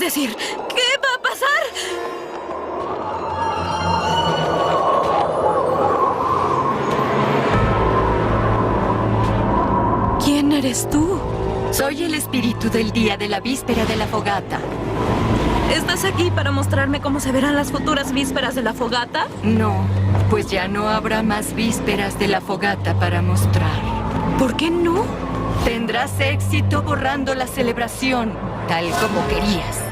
decir? ¿Qué va a pasar? ¿Quién eres tú? Soy el espíritu del día de la víspera de la fogata. ¿Estás aquí para mostrarme cómo se verán las futuras vísperas de la fogata? No, pues ya no habrá más vísperas de la fogata para mostrar. ¿Por qué no? Tendrás éxito borrando la celebración, tal como querías.